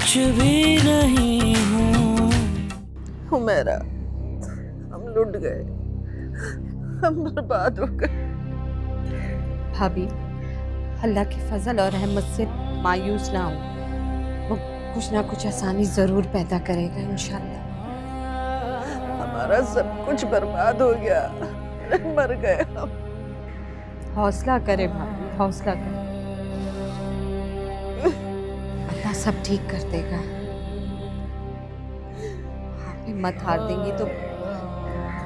कुछ भी नहीं हूँ। हुमैरा, हम लुट गए, हम बर्बाद हो गए। भाभी, अल्लाह के फजल और रहमत से मायूस ना हो, वो कुछ ना कुछ आसानी जरूर पैदा करेगा इंशाल्लाह। हमारा सब कुछ बर्बाद हो गया, मर गए हम। हौसला करे भाभी, हौसला करे, अल्लाह सब ठीक कर देगा। आप हिम्मत हार देंगी तो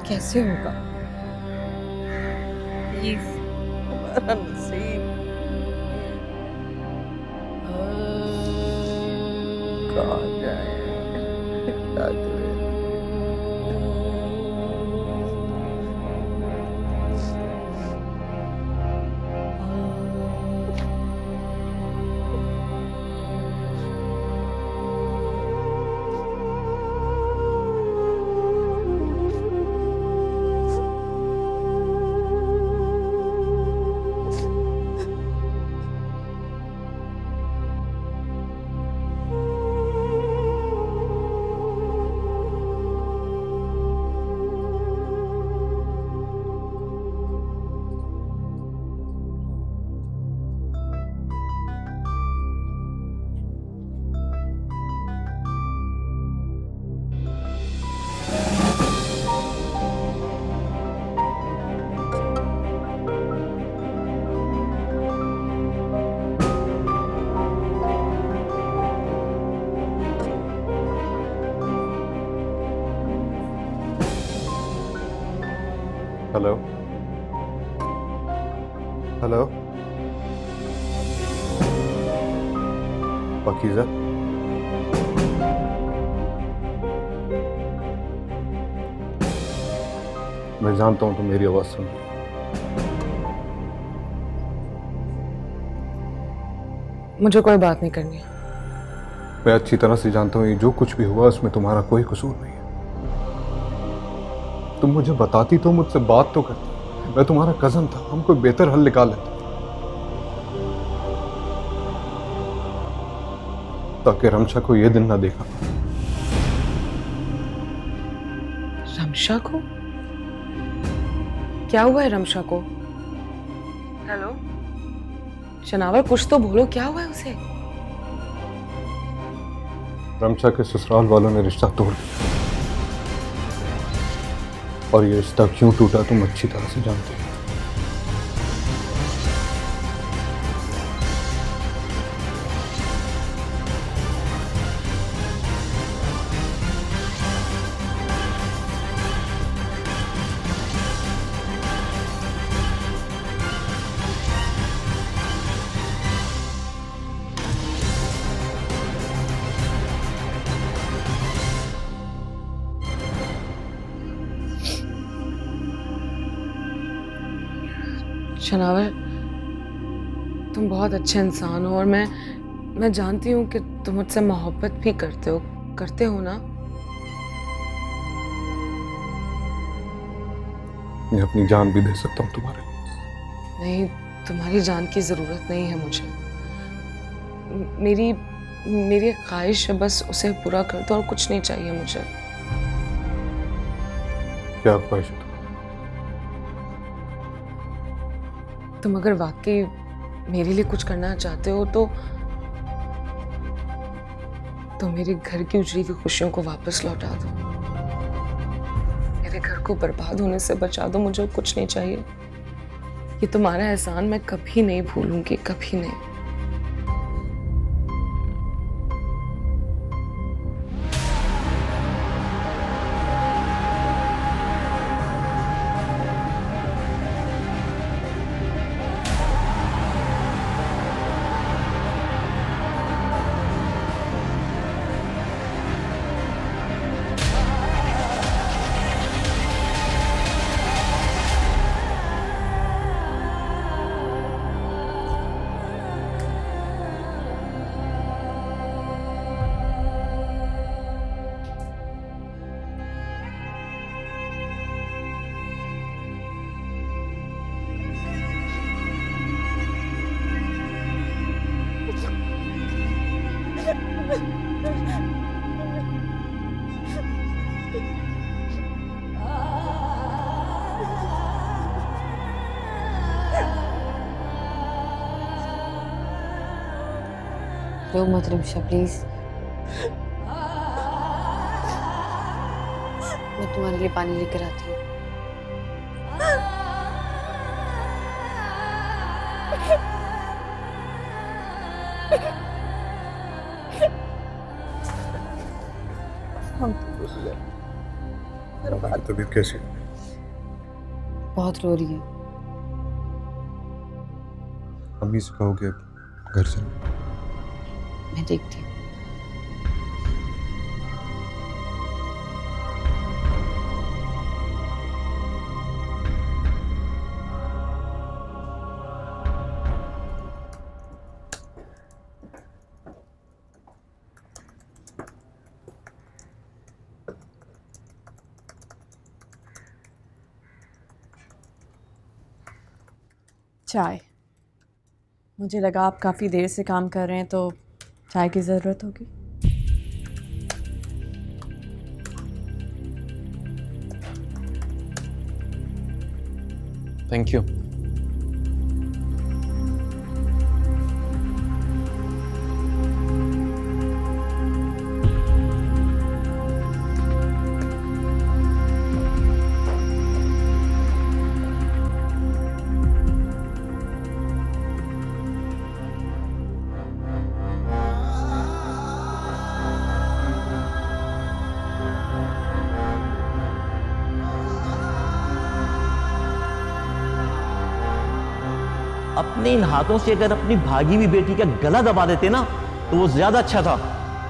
कैसे होगा? प्लीज। हमारा नसीब कहाँ जाए, क्या करें? हेलो हेलो, पाकीज़ा, मैं जानता हूं तुम मेरी आवाज सुन रही हो। मुझे कोई बात नहीं करनी। मैं अच्छी तरह से जानता हूं ये जो कुछ भी हुआ उसमें तुम्हारा कोई कसूर नहीं है। तुम मुझे बताती तो, मुझसे बात तो करती। मैं तुम्हारा कजन था, हम कोई बेहतर हल निकाल लेते ताकि रमशा को यह दिन ना देखा। रमशा को? क्या हुआ है रमशा को? हेलो शनावर, कुछ तो बोलो, क्या हुआ है उसे? रमशा के ससुराल वालों ने रिश्ता तोड़ दिया, और ये रिश्ता क्यों टूटा तुम अच्छी तरह से जानते हो। शनावर, तुम बहुत अच्छे इंसान हो और मैं जानती हूँ कि तुम मुझसे मोहब्बत भी करते हो ना? मैं अपनी जान भी दे सकता हूँ तुम्हारे लिए। नहीं, तुम्हारी जान की जरूरत नहीं है मुझे। मेरी ख्वाहिश है बस उसे पूरा कर दो और कुछ नहीं चाहिए मुझे। क्या ख्वाहिश है? तुम अगर वाकई मेरे लिए कुछ करना चाहते हो तो मेरे घर की उजड़ी हुई खुशियों को वापस लौटा दो, मेरे घर को बर्बाद होने से बचा दो। मुझे कुछ नहीं चाहिए। ये तुम्हारा एहसान मैं कभी नहीं भूलूंगी, कभी नहीं। रो मत रिमशा प्लीज। मैं तुम्हारे लिए पानी लेकर आती हूँ। तबीयत कैसी? बहुत रो रही है। अम्मी से कहोगे घर से? मैं देखती हूँ। चाय। मुझे लगा आप काफ़ी देर से काम कर रहे हैं तो चाय की ज़रूरत होगी। Thank you. अपने इन हाथों से अगर अपनी भागी हुई बेटी का गला दबा देते ना तो वो ज्यादा अच्छा था।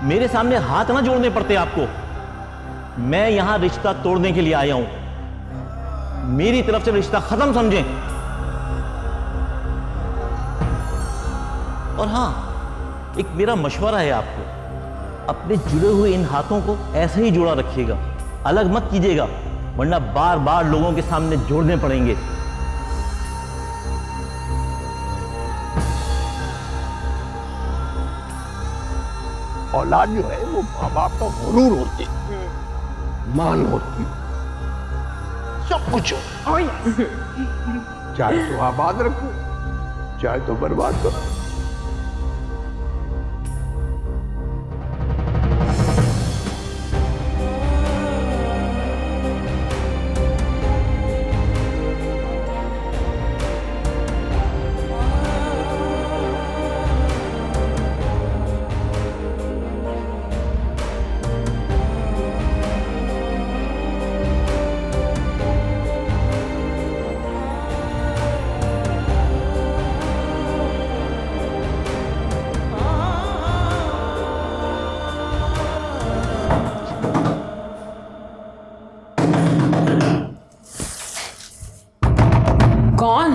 मेरे सामने हाथ ना जोड़ने पड़ते आपको। मैं यहां रिश्ता तोड़ने के लिए आया हूं। मेरी तरफ से रिश्ता खत्म समझें। और हां, एक मेरा मशवरा है आपको, अपने जुड़े हुए इन हाथों को ऐसे ही जोड़ा रखिएगा, अलग मत कीजिएगा, वरना बार बार लोगों के सामने जोड़ने पड़ेंगे। औलाद जो है वो माँ बाप का गुरूर होती, मान होती, सब कुछ हो। चाहे तो आबाद रखो, चाहे तो बर्बाद करो। कौन?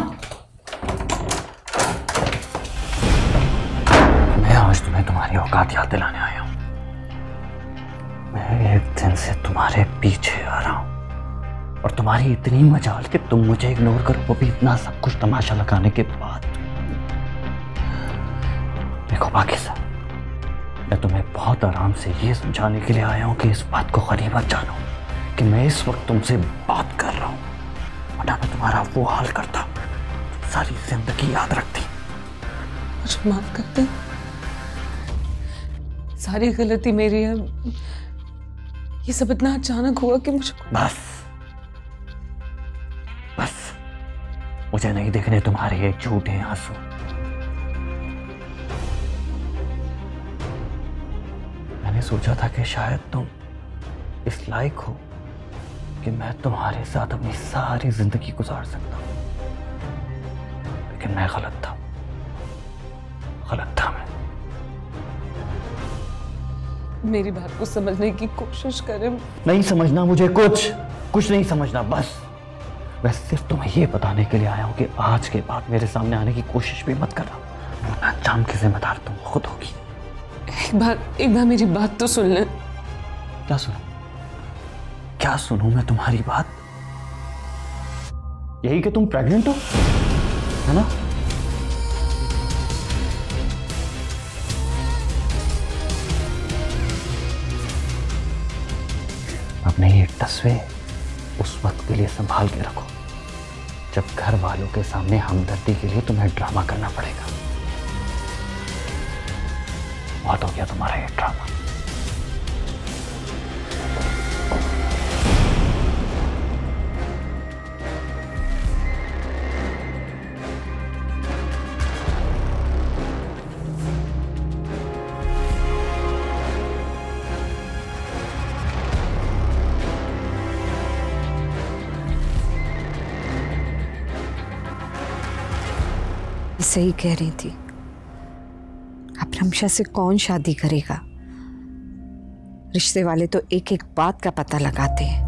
मैं आज तुम्हें तुम्हारी औकात याद दिलाने आया हूं। मैं एक दिन से तुम्हारे पीछे आ रहा हूं और तुम्हारी इतनी मजाल कि तुम मुझे इग्नोर करो, वो भी इतना सब कुछ तमाशा लगाने के बाद। देखो पाकिज़ा, मैं तुम्हें बहुत आराम से ये समझाने के लिए आया हूं कि इस बात को गनीमत जानो कि मैं इस वक्त तुमसे बात कर रहा हूं, वरना मैं तुम्हारा वो हाल करता तुम सारी जिंदगी याद रखती। मुझे माफ कर दे, सारी गलती मेरी है। ये सब इतना अचानक हुआ कि मुझे बस बस मुझे नहीं देखने तुम्हारे ये झूठे आंसू। मैंने सोचा था कि शायद तुम इस लायक हो कि मैं तुम्हारे साथ अपनी सारी जिंदगी गुजार सकता हूं, लेकिन मैं गलत था, गलत था। मैं मेरी बात को समझने की कोशिश करें। नहीं समझना मुझे, कुछ नहीं समझना। बस मैं सिर्फ तुम्हें ये बताने के लिए आया हूं कि आज के बाद मेरे सामने आने की कोशिश भी मत करना, वरना अंजाम की जिम्मेदार तुम खुद होगी। एक बार मेरी बात तो सुन ले। क्या सुनूं मैं तुम्हारी बात? यही कि तुम प्रेग्नेंट हो, है ना? अपने ये तस्वीर उस वक्त के लिए संभाल के रखो जब घर वालों के सामने हमदर्दी के लिए तुम्हें ड्रामा करना पड़ेगा। बहुत हो गया तुम्हारा ये ड्रामा। सही कह रही थी, अब रमशा से कौन शादी करेगा? रिश्ते वाले तो एक एक बात का पता लगाते हैं।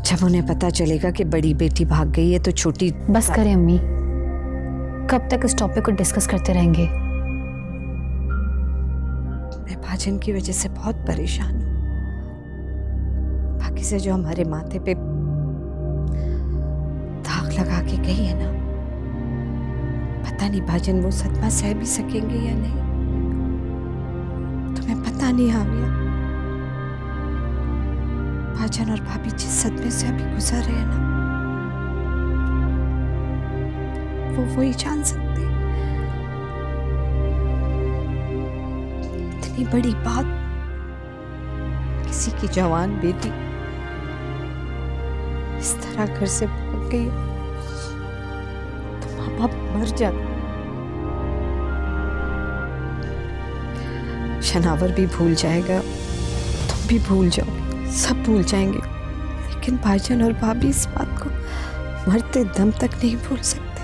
जब उन्हें पता चलेगा कि बड़ी बेटी भाग गई है तो छोटी। बस करें अम्मी, कब तक इस टॉपिक को डिस्कस करते रहेंगे? मैं भाजन की वजह से बहुत परेशान हूँ। बाकी से जो हमारे माथे पे दाग लगा के गई है ना, पता नहीं भाजन वो सदमा सह भी सकेंगे या नहीं। तुम्हें पता नहीं हामिया, भाजन और भाभी जिस सदमे से अभी गुजर रहे हैं ना, वो ही जान सकते हैं। इतनी बड़ी बात, किसी की जवान बेटी इस तरह घर से भाग गई, तो माँ बाप मर जाते। शनावर भी भूल जाएगा, तुम भी भूल जाओगे, सब भूल जाएंगे, लेकिन भाईजान और भाभी इस बात को मरते दम तक नहीं भूल सकते।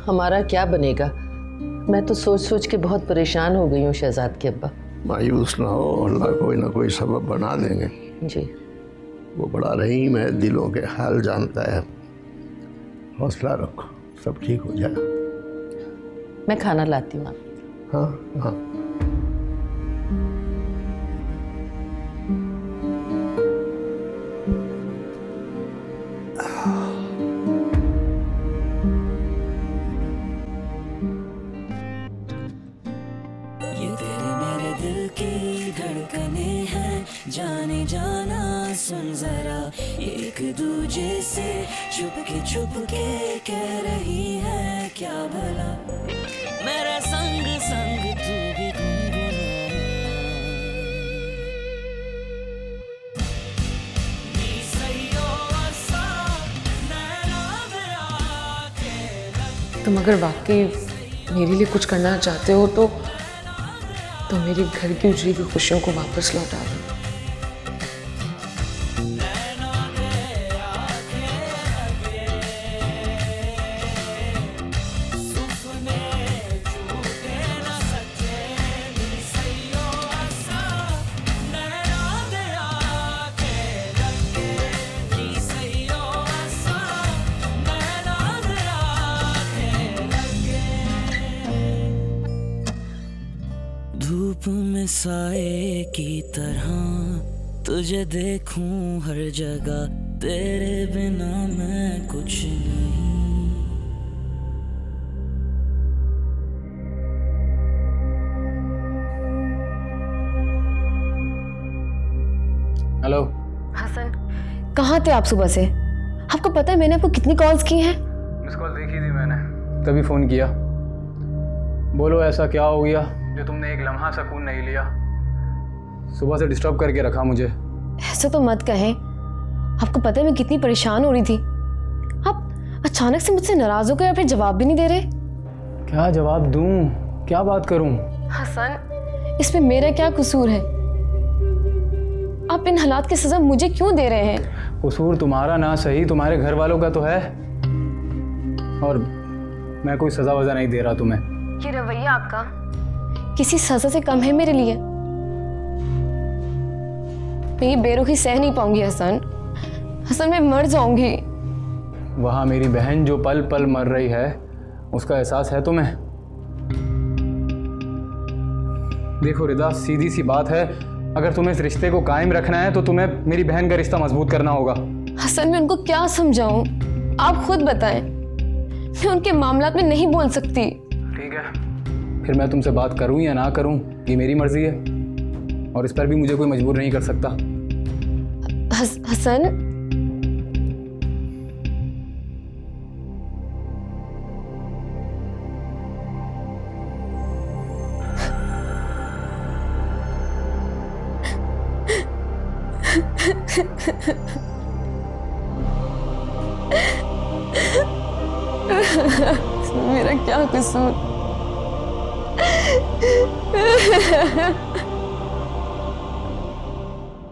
हमारा क्या बनेगा? मैं तो सोच सोच के बहुत परेशान हो गई हूँ शहजाद के अब्बा। मायूस ना हो, अल्लाह कोई ना कोई सबब बना देंगे। जी, वो बड़ा रहीम है, दिलों के हाल जानता है। हौसला रखो, सब ठीक हो जाएगा। मैं खाना लाती हूँ। हाँ हाँ। जाने जाना सुन जरा, एक दूजे से छुप के कह रही है क्या भला, मेरा संग संग तू भी गुनगुना। तुम अगर वाकई मेरे लिए कुछ करना चाहते हो तो मेरे घर की उजड़ी हुई खुशियों को वापस लौटा दो। धूप में साए की तरह तुझे देखूं हर जगह, तेरे बिना मैं कुछ नहीं। हेलो हसन, कहाँ थे आप सुबह से? आपको पता है मैंने आपको कितनी कॉल्स की हैं? मिस कॉल देखी थी मैंने, तभी फ़ोन किया। बोलो ऐसा क्या हो गया जो तुमने एक लम्हा सुकून नहीं लिया? सुबह से डिस्टर्ब करके रखा मुझे। ऐसा तो मत कहें, आपको पता है मैं कितनी परेशान हो रही थी। आप अचानक से मुझसे नाराज हो गए और फिर जवाब भी नहीं दे रहे। क्या जवाब दूं, क्या बात करूं? हसन, इसमें मेरा क्या कसूर है? आप इन हालात की सजा मुझे क्यों दे रहे हैं? कसूर तुम्हारा ना सही, तुम्हारे घर वालों का तो है, और मैं कोई सजा वजा नहीं दे रहा तुम्हें। ये रवैया आपका किसी सजा से कम है मेरे लिए। मैं ये बेरुखी सह नहीं पाऊंगी हसन। हसन, मैं मर जाऊंगी। वहाँ मेरी बहन जो पल पल मर रही है, उसका एहसास है तुम्हें? देखो रिदा, सीधी सी बात है, अगर तुम्हें इस रिश्ते को कायम रखना है तो तुम्हें मेरी बहन का रिश्ता मजबूत करना होगा। हसन, मैं उनको क्या समझाऊं? आप खुद बताएं। मैं उनके मामलात में नहीं बोल सकती। ठीक है, फिर मैं तुमसे बात करूं या ना करूं, ये मेरी मर्जी है, और इस पर भी मुझे कोई मजबूर नहीं कर सकता। हसन, मेरा क्या कसूर?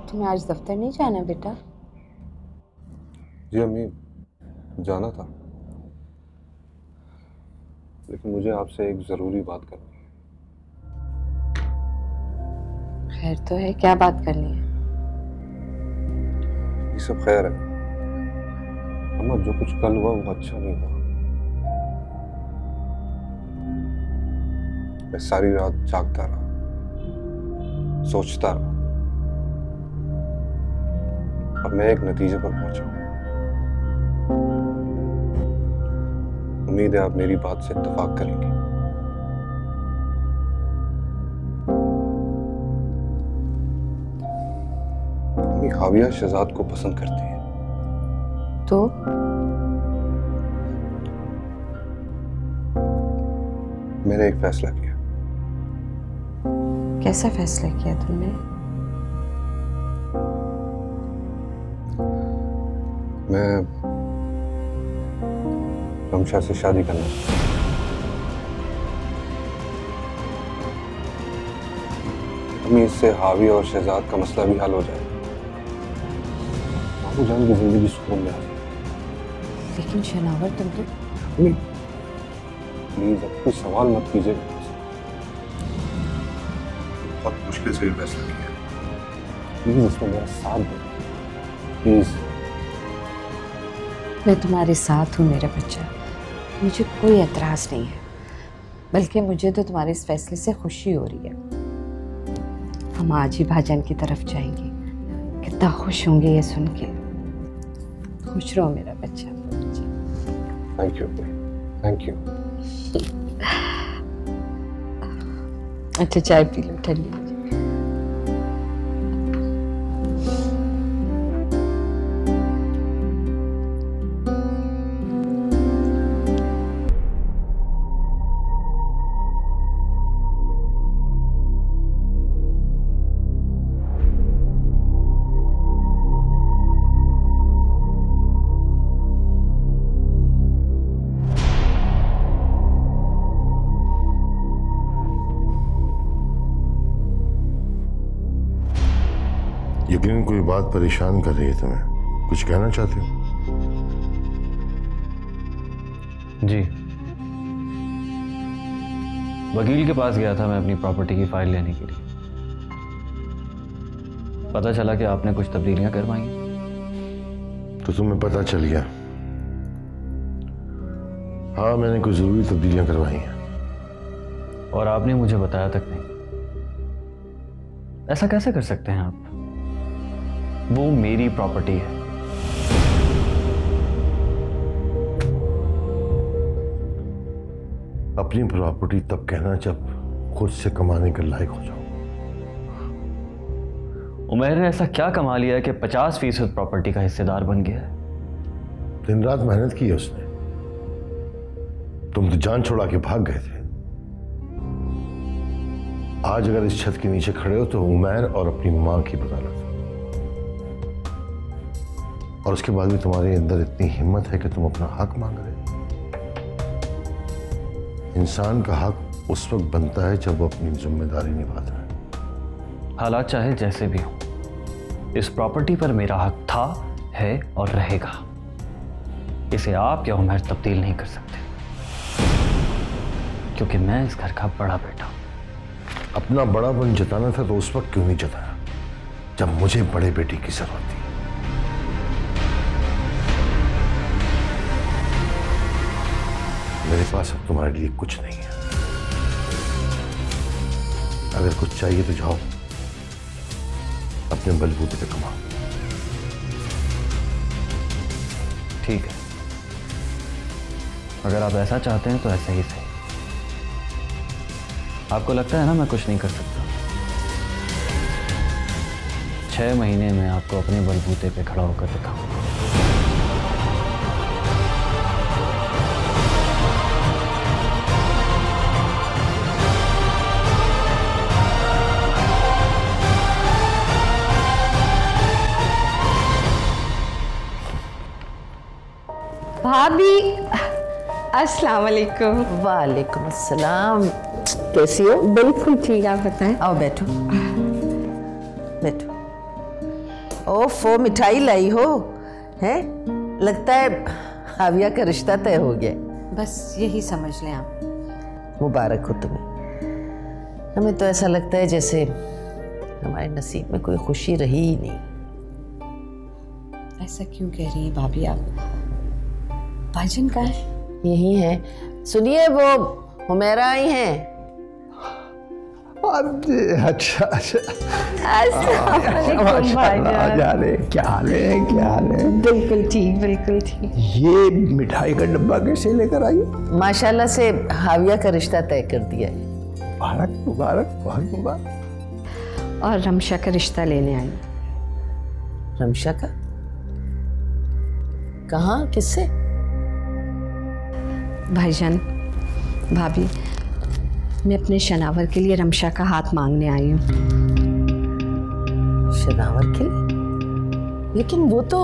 तुम्हें आज दफ्तर नहीं जाना बेटा? जी अम्मी, जाना था, लेकिन मुझे आपसे एक जरूरी बात करनी है। खैर तो है, क्या बात करनी है? ये सब खैर है अम्मा, जो कुछ कल हुआ वो अच्छा नहीं हुआ। मैं सारी रात जागता रहा, सोचता रहा, और मैं एक नतीजे पर पहुंचा। उम्मीद है आप मेरी बात से इत्तेफाक करेंगे। अम्मी हाविया शहजाद को पसंद करती है। तो मैंने एक फैसला किया। कैसा फैसला किया तुमने? मैं रमशा से शादी करना चाहता हूं। अम्मी इससे हावी और शहजाद का मसला भी हल हो जाएगा। बाबू जान की जिंदगी सुकून में आ जाएगी। लेकिन शनावर तुम तो प्लीज अब कोई सवाल मत कीजिए। बहुत मुश्किल से ये फैसला किया, प्लीज इसमें मेरा साथ दो प्लीज। मैं तुम्हारे साथ हूँ मेरा बच्चा, मुझे कोई एतराज नहीं है, बल्कि मुझे तो तुम्हारे इस फैसले से खुशी हो रही है। हम आज ही भाजन की तरफ जाएंगे, कितना खुश होंगे ये सुन के। खुश रहो मेरा बच्चा। Thank you, thank you. अच्छा चाय पी लो ठंडी। यकीनन कोई बात परेशान कर रही है तुम्हें, कुछ कहना चाहते हो? जी, वकील के पास गया था मैं अपनी प्रॉपर्टी की फाइल लेने के लिए। पता चला कि आपने कुछ तब्दीलियां करवाई। तो तुम्हें पता चल गया? हाँ, मैंने कुछ जरूरी तब्दीलियां करवाई हैं। और आपने मुझे बताया तक नहीं। ऐसा कैसे कर सकते हैं आप? वो मेरी प्रॉपर्टी है। अपनी प्रॉपर्टी तब कहना जब खुद से कमाने के लायक हो जाओ। उमैर ने ऐसा क्या कमा लिया है कि 50% प्रॉपर्टी का हिस्सेदार बन गया है? दिन रात मेहनत की है उसने। तुम तो जान छोड़ा के भाग गए थे। आज अगर इस छत के नीचे खड़े हो तो उमैर और अपनी मां की बदौलत। और उसके बाद भी तुम्हारे अंदर इतनी हिम्मत है कि तुम अपना हक मांग रहे हो। इंसान का हक उस वक्त बनता है जब वो अपनी जिम्मेदारी निभाता है। हालात चाहे जैसे भी हो, इस प्रॉपर्टी पर मेरा हक था, है और रहेगा। इसे आप या उमैर तब्दील नहीं कर सकते, क्योंकि मैं इस घर का बड़ा बेटा हूं। अपना बड़ापन जताना था तो उस वक्त क्यों नहीं जताया जब मुझे बड़े बेटे की जरूरत थी? मेरे पास अब तुम्हारे लिए कुछ नहीं है। अगर कुछ चाहिए तो जाओ, अपने बलबूते पे कमाओ। ठीक है, अगर आप ऐसा चाहते हैं तो ऐसा ही सही। आपको लगता है ना मैं कुछ नहीं कर सकता? 6 महीने में आपको अपने बलबूते पे खड़ा होकर दिखाऊंगा। भाभी, अस्सलाम वालेकुम। वालेकुम अस्सलाम। कैसी हो? बिल्कुल ठीक, आप बताएं। आओ बैठो बैठो। ओफो, मिठाई लाई हो हैं? लगता है हाविया का रिश्ता तय हो गया। बस यही समझ लें आप। मुबारक हो तुम्हें। हमें तो ऐसा लगता है जैसे हमारे नसीब में कोई खुशी रही ही नहीं। ऐसा क्यों कह रही हैं भाभी आप? भाईजान कहाँ है? यही है। सुनिए, वो हुमैरा आई हैं। अच्छा अच्छा। क्या हाल है? बिल्कुल ठीक, बिल्कुल ठीक। ये मिठाई का डब्बा कैसे लेकर आई? माशाल्लाह से हाविया का रिश्ता तय कर दिया है। मुबारक मुबारक, बहुत मुबारक। और रमशा का रिश्ता लेने आई। रमशा का? कहाँ, किससे? भाईजान, भाभी, मैं अपने शनावर के लिए रमशा का हाथ मांगने आई हूँ। शनावर के लिए? लेकिन वो तो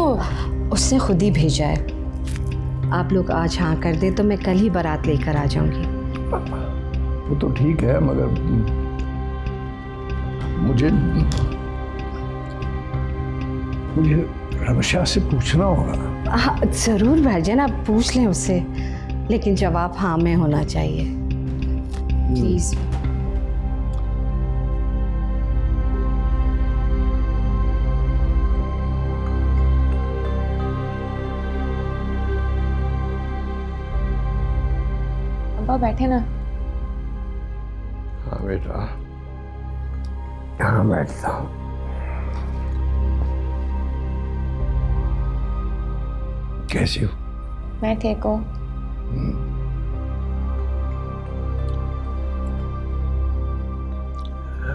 उसने खुद ही भेजा है। आप लोग आज हाँ कर दे तो मैं कल ही बारात लेकर आ जाऊंगी। वो तो ठीक है, मगर मुझे रमशा से पूछना होगा। हाँ जरूर भाईजान, आप पूछ लें उससे, लेकिन जवाब हाँ में होना चाहिए प्लीज। अब्बा बैठे ना। हाँ बेटा, यहाँ बैठता हूँ। कैसी हो? मैं ठीक हूँ।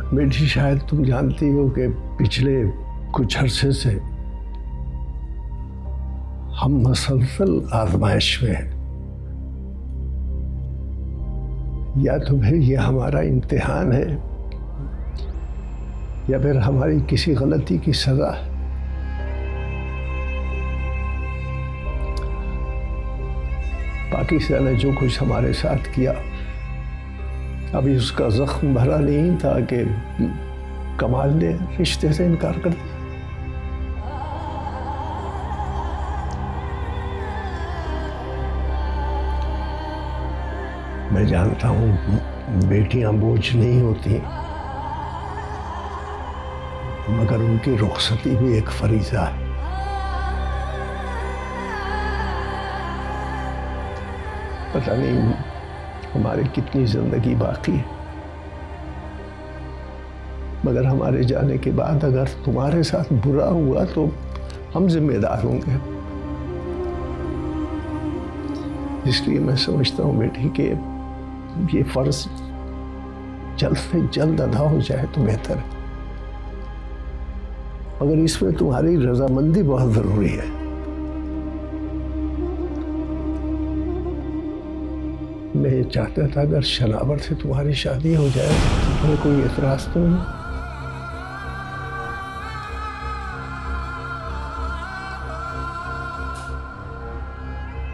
बेटी, शायद तुम जानती हो कि पिछले कुछ अरसे से हम मसलसल आजमाइश में हैं। या तो फिर ये हमारा इम्तिहान है या फिर हमारी किसी गलती की सजा है। पाकिस्तान ने जो कुछ हमारे साथ किया, अभी उसका जख्म भरा नहीं था कि कमाल ने रिश्ते से इनकार कर दिया। मैं जानता हूँ बेटियां बोझ नहीं होती, मगर उनकी रुखसती भी एक फरीजा है। पता नहीं हमारी कितनी जिंदगी बाकी है, मगर हमारे जाने के बाद अगर तुम्हारे साथ बुरा हुआ तो हम जिम्मेदार होंगे। इसलिए मैं समझता हूँ बेटी कि ये फर्ज जल्द से जल्द अदा हो जाए तो बेहतर है, मगर इसमें तुम्हारी रजामंदी बहुत जरूरी है। मैं ये चाहता था अगर शनावर से तुम्हारी शादी हो जाए तो तुम्हें कोई एतराज तो नहीं?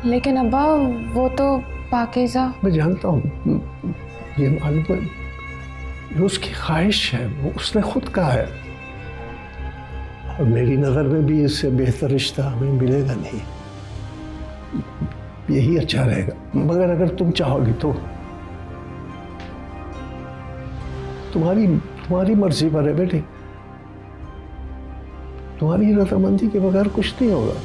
लेकिन अब्बा वो तो पाकीज़ा। मैं जानता हूँ, ये मालूम है, ये उसकी ख्वाहिश है, वो उसने खुद कहा है, और मेरी नज़र में भी इससे बेहतर रिश्ता हमें मिलेगा नहीं। यही अच्छा रहेगा, मगर अगर तुम चाहोगी तो तुम्हारी मर्जी पर है बेटे। तुम्हारी रजामंदी के बगैर कुछ नहीं होगा।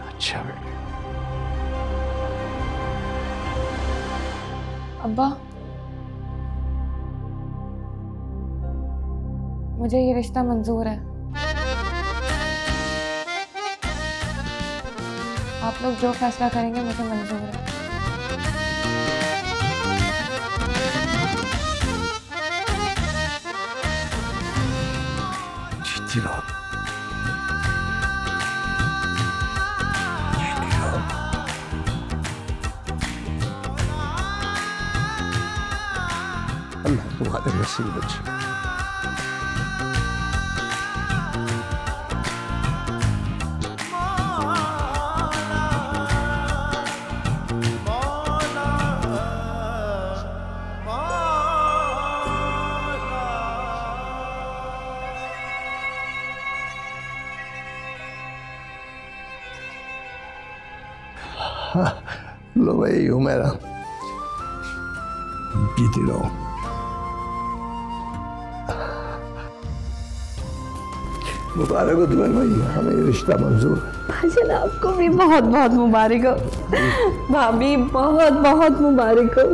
अच्छा बेटे। अब्बा मुझे ये रिश्ता मंजूर है। आप लोग जो फैसला करेंगे मुझे मंजूर है। जीती रहो। अल्लाह तुम्हारे नसीब अच्छी। लो भाई हुमैरा, जीती रहो। मुबारक हो तुम्हें भाई, हमें ये रिश्ता मंजूर है। भाईजान आपको भी बहुत बहुत मुबारक हो। भाभी बहुत बहुत मुबारक हो।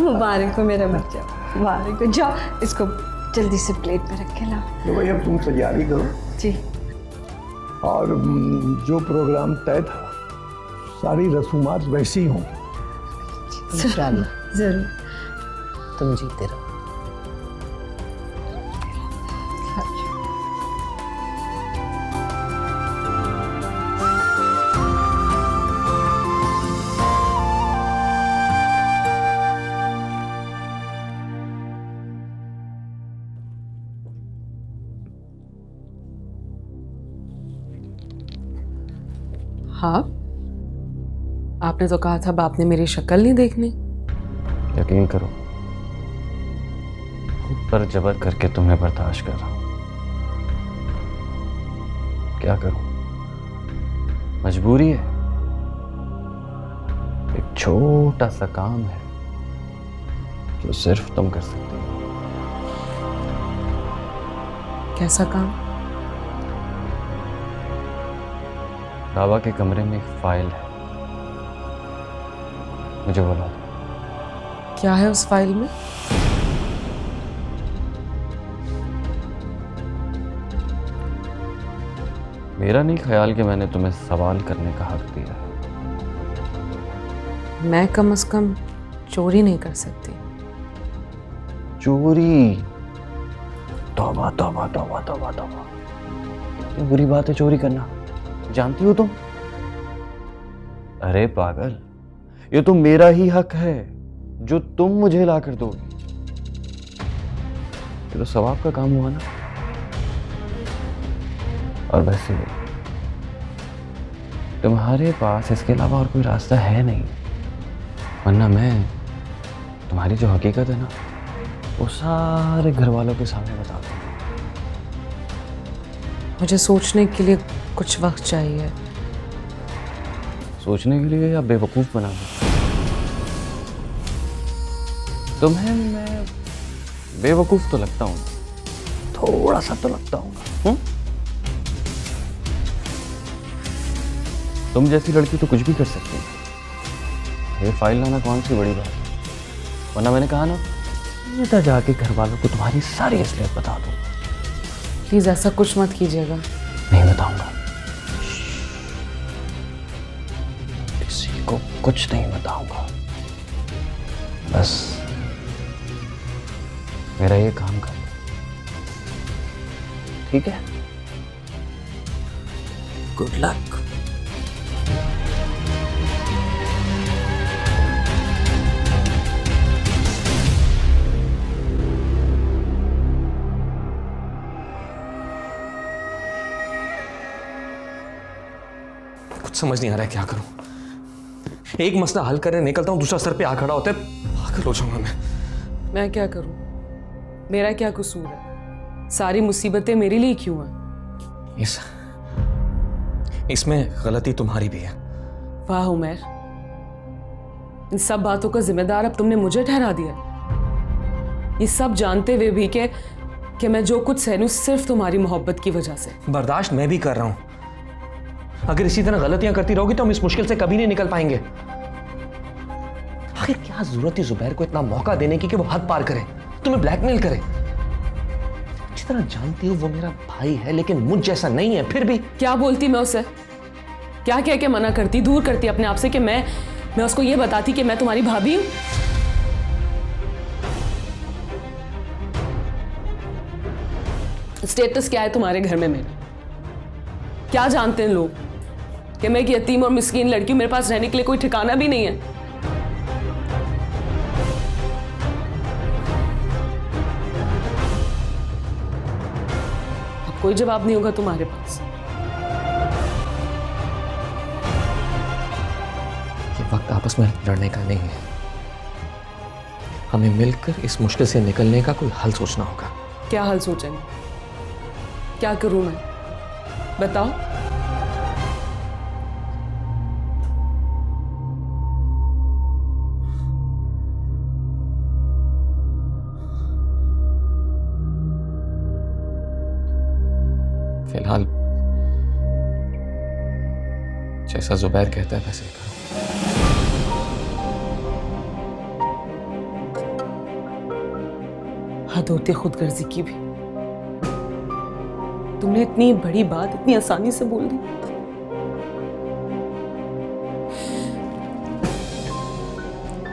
मुबारक हो मेरा बच्चा, मुबारक हो। जाओ इसको जल्दी से प्लेट पे रख के लाओ। लो भाई अब तुम तैयारी करो। जी। और जो प्रोग्राम तय था सारी रसूमात वैसी हों। इंशाल्लाह जरूर। तुम जीते रहो। हाँ, आपने तो कहा था बाप ने मेरी शक्ल नहीं देखनी। यकीन करो, खुद पर जबर करके तुम्हें बर्दाश्त कर रहा हूं। क्या करूं, मजबूरी है। एक छोटा सा काम है जो सिर्फ तुम कर सकते हो। कैसा काम? बाबा के कमरे में एक फाइल है, मुझे बुला दो। क्या है उस फाइल में? मेरा नहीं ख्याल कि मैंने तुम्हें सवाल करने का हक दिया है। मैं कम से कम चोरी नहीं कर सकती। चोरी? तौबा तौबा तौबा तौबा तौबा, ये बुरी बात है चोरी करना, जानती हो तुम? अरे पागल, ये तो मेरा ही हक है जो तुम मुझे ला कर दोगी। ये तो सवाब का काम हुआ ना। और वैसे तुम्हारे पास इसके अलावा और कोई रास्ता है नहीं, वरना मैं तुम्हारी जो हकीकत है ना वो सारे घर वालों के सामने बता दूंगा। मुझे सोचने के लिए कुछ वक्त चाहिए। सोचने के लिए या बेवकूफ बना दो? तुम्हें मैं बेवकूफ तो लगता हूँ, थोड़ा सा तो लगता हूँ। तुम जैसी लड़की तो कुछ भी कर सकती है। ये फाइल लाना कौन सी बड़ी बात, वरना मैंने कहा ना सीधा जाके घर वालों को तुम्हारी सारी असलियत बता दूँ। प्लीज ऐसा कुछ मत कीजिएगा। नहीं बताऊंगा, किसी को कुछ नहीं बताऊंगा। बस मेरा ये काम कर, ठीक है? Good luck. समझ नहीं आ रहा है क्या करूं। एक मसला हल करने निकलता हूं, दूसरा सर पे आ खड़ा होता है, पागल हो जाऊंगा मैं क्या करूं? मेरा क्या कसूर है? सारी मुसीबतें मेरे लिए क्यों हैं? इसमें गलती तुम्हारी भी है। वाह उमर, इन सब बातों का जिम्मेदार अब तुमने मुझे ठहरा दिया। ये सब जानते हुए भी कि मैं जो कुछ सहनूं सिर्फ तुम्हारी मोहब्बत की वजह से। बर्दाश्त मैं भी कर रहा हूं। अगर इसी तरह गलतियां करती रहोगी तो हम इस मुश्किल से कभी नहीं निकल पाएंगे। आखिर क्या जरूरत थी जुबैर को इतना मौका देने की कि वो हद पार करे, तुम्हें ब्लैकमेल करे? अच्छी तरह जानती हो वो मेरा भाई है, लेकिन मुझ जैसा नहीं है। फिर भी क्या बोलती मैं उसे? क्या कह के मना करती, दूर करती अपने आप से कि मैं उसको ये बताती कि मैं तुम्हारी भाभी हूं? स्टेटस क्या है तुम्हारे घर में मेरा? क्या जानते हैं लोग कि मैं एक यतीम और मिस्कीन लड़की हूं, मेरे पास रहने के लिए कोई ठिकाना भी नहीं है। अब कोई जवाब नहीं होगा तुम्हारे पास। ये वक्त आपस में लड़ने का नहीं है, हमें मिलकर इस मुश्किल से निकलने का कोई हल सोचना होगा। क्या हल सोचेंगे? क्या करूं मैं? बताओ। फिलहाल जैसा जुबैर कहता है वैसे ही करो। हद होती है खुदगर्जी की भी। तुमने इतनी बड़ी बात इतनी आसानी से बोल दी।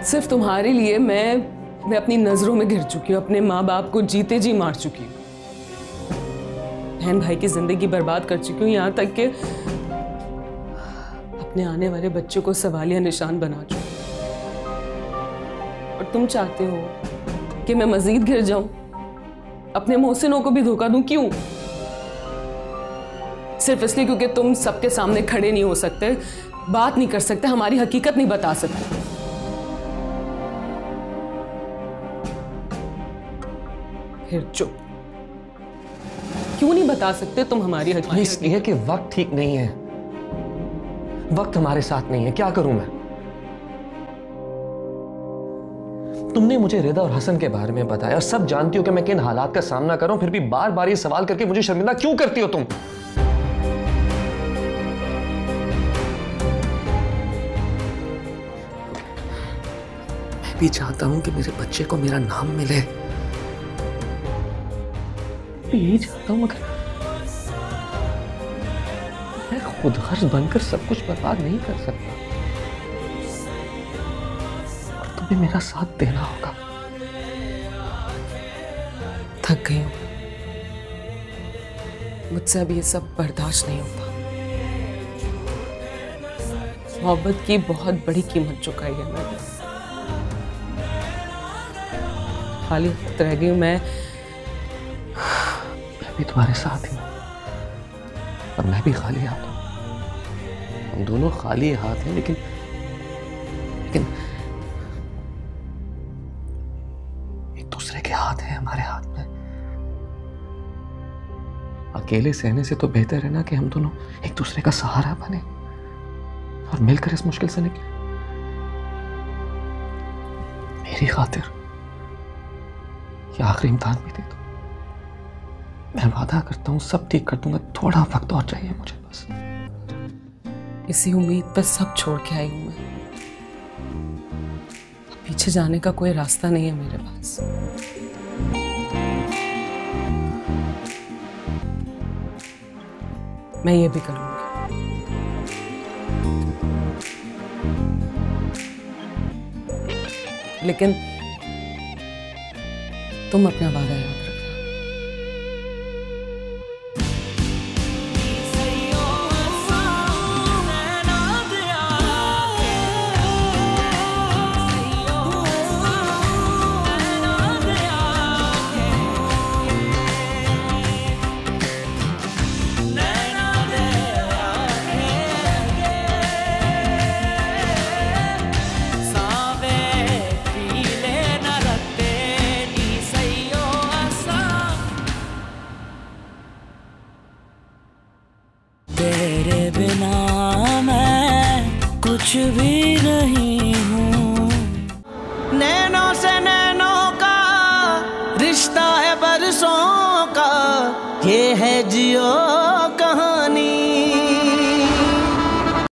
सिर्फ तुम्हारे लिए मैं अपनी नजरों में गिर चुकी हूँ, अपने माँ बाप को जीते जी मार चुकी हूँ, बहन भाई की जिंदगी बर्बाद कर चुकी हूँ, यहाँ तक कि अपने आने वाले बच्चों को सवालिया निशान बना चुकी हूँ। और तुम चाहते हो कि मैं मजीद गिर जाऊं, अपने मोहसिनों को भी धोखा दूं। क्यों? सिर्फ इसलिए क्योंकि तुम सबके सामने खड़े नहीं हो सकते, बात नहीं कर सकते, हमारी हकीकत नहीं बता सकते। फिर चुप। क्यों नहीं बता सकते तुम हमारी हकीकत? इसलिए कि वक्त ठीक नहीं है, वक्त हमारे साथ नहीं है। क्या करूं मैं? तुमने मुझे रिदा और हसन के बारे में बताया, सब जानती हो कि मैं किन हालात का सामना कर रहा हूं, फिर भी बार बार ये सवाल करके मुझे शर्मिंदा क्यों करती हो तुम? मैं भी चाहता हूं कि मेरे बच्चे को मेरा नाम मिले, मैं यही चाहता हूं, मगर मैं खुदगर्ज बनकर सब कुछ बर्बाद नहीं कर सकता। तुम्हें मेरा साथ देना होगा। थक गई हूं, मुझसे अब ये सब बर्दाश्त नहीं होता। मोहब्बत की बहुत बड़ी कीमत चुकाई है मैंने, खाली रह गई हूं। मैं भी तुम्हारे साथ ही हूं और मैं भी खाली हाथ हूं। हम दोनों खाली हाथ हैं, लेकिन एक दूसरे के हाथ हैं हमारे हाथ में। अकेले सहने से तो बेहतर है ना कि हम दोनों एक दूसरे का सहारा बने और मिलकर इस मुश्किल से निकले। मेरी खातिर ये आखिरी इम्तिहान भी दे दो। मैं वादा करता हूं सब ठीक कर दूंगा, थोड़ा वक्त और चाहिए मुझे बस। इसी उम्मीद पर सब छोड़ के आई हूं मैं। पीछे जाने का कोई रास्ता नहीं है मेरे पास। मैं ये भी करूंगी, लेकिन तुम अपना वादा याद रखना। तेरे बिना मैं कुछ भी नहीं हूँ। नैनों से नैनों का रिश्ता है बरसों का, ये है जियो